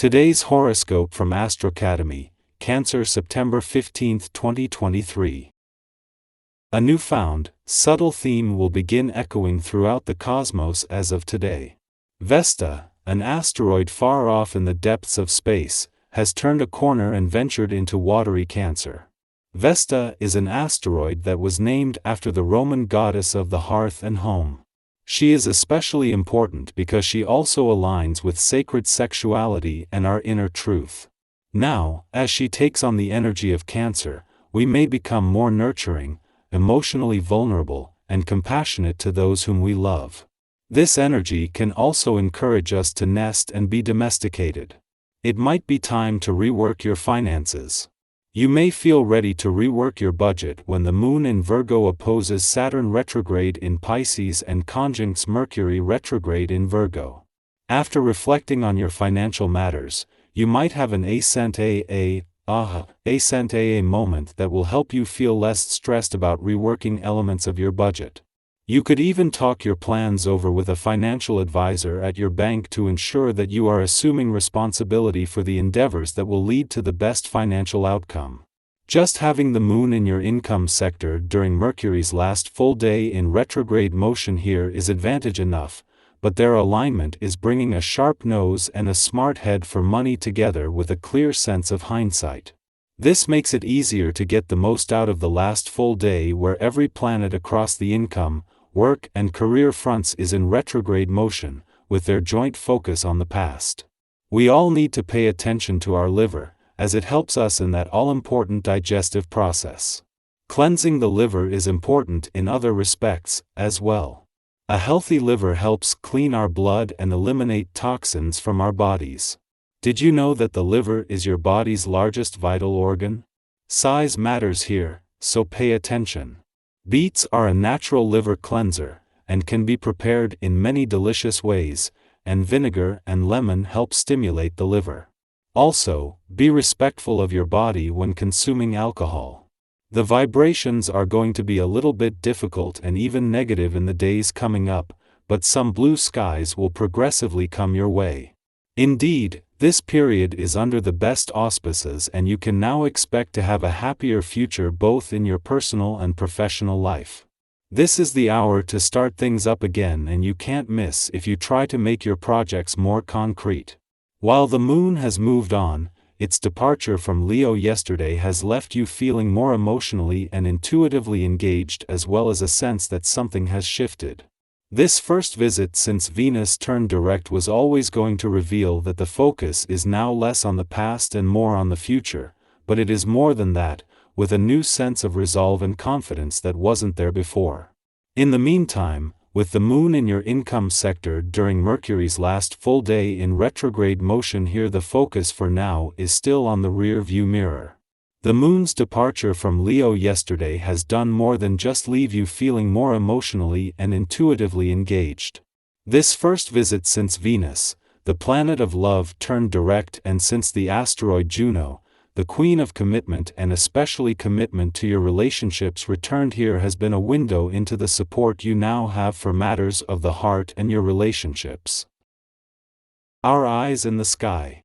Today's horoscope from Astrocademy, Cancer, September 15, 2023. A newfound, subtle theme will begin echoing throughout the cosmos as of today. Vesta, an asteroid far off in the depths of space, has turned a corner and ventured into watery Cancer. Vesta is an asteroid that was named after the Roman goddess of the hearth and home. She is especially important because she also aligns with sacred sexuality and our inner truth. Now, as she takes on the energy of Cancer, we may become more nurturing, emotionally vulnerable, and compassionate to those whom we love. This energy can also encourage us to nest and be domesticated. It might be time to rework your finances. You may feel ready to rework your budget when the Moon in Virgo opposes Saturn retrograde in Pisces and conjuncts Mercury retrograde in Virgo. After reflecting on your financial matters, you might have an ascent moment that will help you feel less stressed about reworking elements of your budget. You could even talk your plans over with a financial advisor at your bank to ensure that you are assuming responsibility for the endeavors that will lead to the best financial outcome. Just having the Moon in your income sector during Mercury's last full day in retrograde motion here is advantage enough, but their alignment is bringing a sharp nose and a smart head for money together with a clear sense of hindsight. This makes it easier to get the most out of the last full day where every planet across the income, work and career fronts is in retrograde motion, with their joint focus on the past. We all need to pay attention to our liver, as it helps us in that all-important digestive process. Cleansing the liver is important in other respects, as well. A healthy liver helps clean our blood and eliminate toxins from our bodies. Did you know that the liver is your body's largest vital organ? Size matters here, so pay attention. Beets are a natural liver cleanser, and can be prepared in many delicious ways, and vinegar and lemon help stimulate the liver. Also, be respectful of your body when consuming alcohol. The vibrations are going to be a little bit difficult and even negative in the days coming up, but some blue skies will progressively come your way. Indeed, this period is under the best auspices and you can now expect to have a happier future both in your personal and professional life. This is the hour to start things up again and you can't miss if you try to make your projects more concrete. While the Moon has moved on, its departure from Leo yesterday has left you feeling more emotionally and intuitively engaged as well as a sense that something has shifted. This first visit since Venus turned direct was always going to reveal that the focus is now less on the past and more on the future, but it is more than that, with a new sense of resolve and confidence that wasn't there before. In the meantime, with the Moon in your income sector during Mercury's last full day in retrograde motion here, the focus for now is still on the rear view mirror. The Moon's departure from Leo yesterday has done more than just leave you feeling more emotionally and intuitively engaged. This first visit since Venus, the planet of love, turned direct, and since the asteroid Juno, the queen of commitment and especially commitment to your relationships, returned here, has been a window into the support you now have for matters of the heart and your relationships. Our eyes in the sky.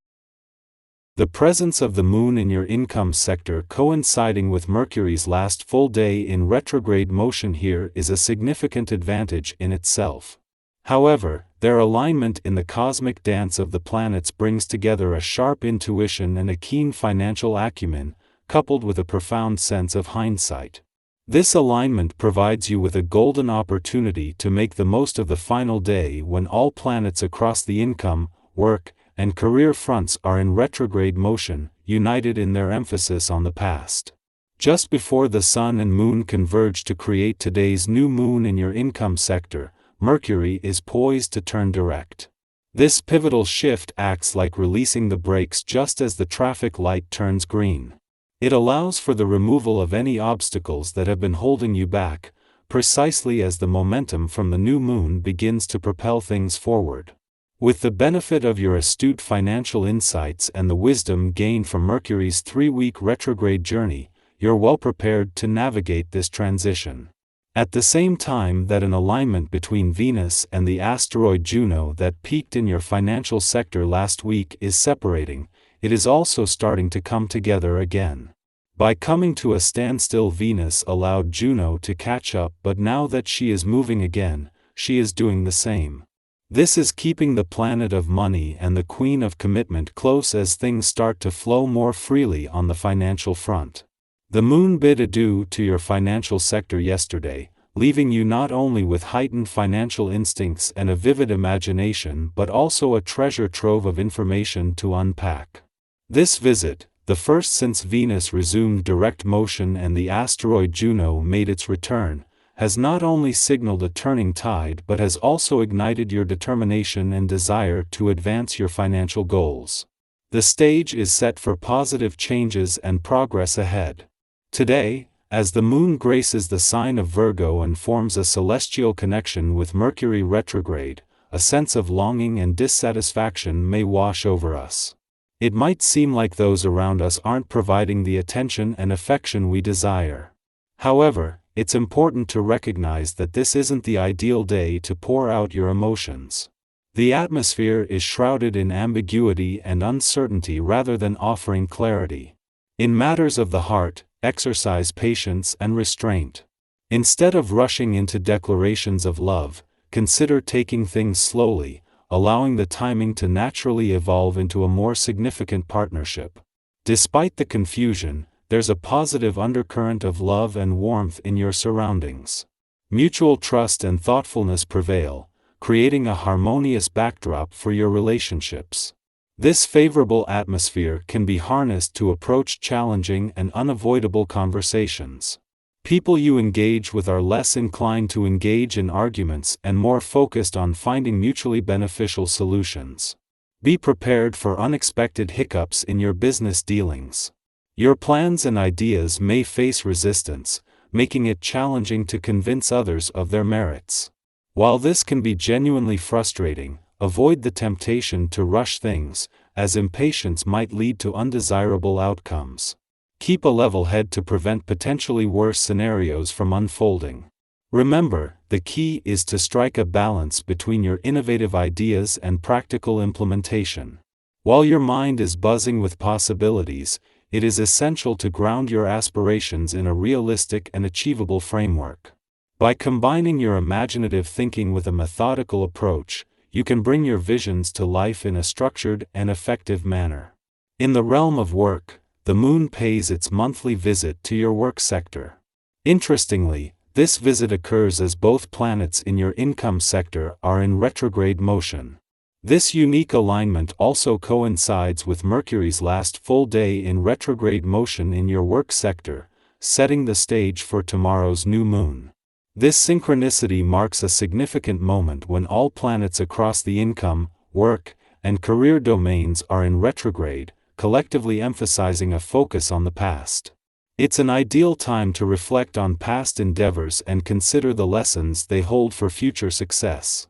The presence of the Moon in your income sector coinciding with Mercury's last full day in retrograde motion here is a significant advantage in itself. However, their alignment in the cosmic dance of the planets brings together a sharp intuition and a keen financial acumen, coupled with a profound sense of hindsight. This alignment provides you with a golden opportunity to make the most of the final day when all planets across the income, work, and career fronts are in retrograde motion, united in their emphasis on the past. Just before the Sun and Moon converge to create today's new Moon in your income sector, Mercury is poised to turn direct. This pivotal shift acts like releasing the brakes just as the traffic light turns green. It allows for the removal of any obstacles that have been holding you back, precisely as the momentum from the new Moon begins to propel things forward. With the benefit of your astute financial insights and the wisdom gained from Mercury's 3-week retrograde journey, you're well prepared to navigate this transition. At the same time that an alignment between Venus and the asteroid Juno that peaked in your financial sector last week is separating, it is also starting to come together again. By coming to a standstill, Venus allowed Juno to catch up, but now that she is moving again, she is doing the same. This is keeping the planet of money and the queen of commitment close as things start to flow more freely on the financial front. The moon bid adieu to your financial sector yesterday, leaving you not only with heightened financial instincts and a vivid imagination but also a treasure trove of information to unpack. This visit, the first since Venus resumed direct motion and the asteroid Juno made its return, has not only signaled a turning tide but has also ignited your determination and desire to advance your financial goals. The stage is set for positive changes and progress ahead. Today, as the moon graces the sign of Virgo and forms a celestial connection with Mercury retrograde, a sense of longing and dissatisfaction may wash over us. It might seem like those around us aren't providing the attention and affection we desire. However, it's important to recognize that this isn't the ideal day to pour out your emotions. The atmosphere is shrouded in ambiguity and uncertainty rather than offering clarity. In matters of the heart, exercise patience and restraint. Instead of rushing into declarations of love, consider taking things slowly, allowing the timing to naturally evolve into a more significant partnership. Despite the confusion, there's a positive undercurrent of love and warmth in your surroundings. Mutual trust and thoughtfulness prevail, creating a harmonious backdrop for your relationships. This favorable atmosphere can be harnessed to approach challenging and unavoidable conversations. People you engage with are less inclined to engage in arguments and more focused on finding mutually beneficial solutions. Be prepared for unexpected hiccups in your business dealings. Your plans and ideas may face resistance, making it challenging to convince others of their merits. While this can be genuinely frustrating, avoid the temptation to rush things, as impatience might lead to undesirable outcomes. Keep a level head to prevent potentially worse scenarios from unfolding. Remember, the key is to strike a balance between your innovative ideas and practical implementation. While your mind is buzzing with possibilities, it is essential to ground your aspirations in a realistic and achievable framework. By combining your imaginative thinking with a methodical approach, you can bring your visions to life in a structured and effective manner. In the realm of work, the moon pays its monthly visit to your work sector. Interestingly, this visit occurs as both planets in your income sector are in retrograde motion. This unique alignment also coincides with Mercury's last full day in retrograde motion in your work sector, setting the stage for tomorrow's new moon. This synchronicity marks a significant moment when all planets across the income, work, and career domains are in retrograde, collectively emphasizing a focus on the past. It's an ideal time to reflect on past endeavors and consider the lessons they hold for future success.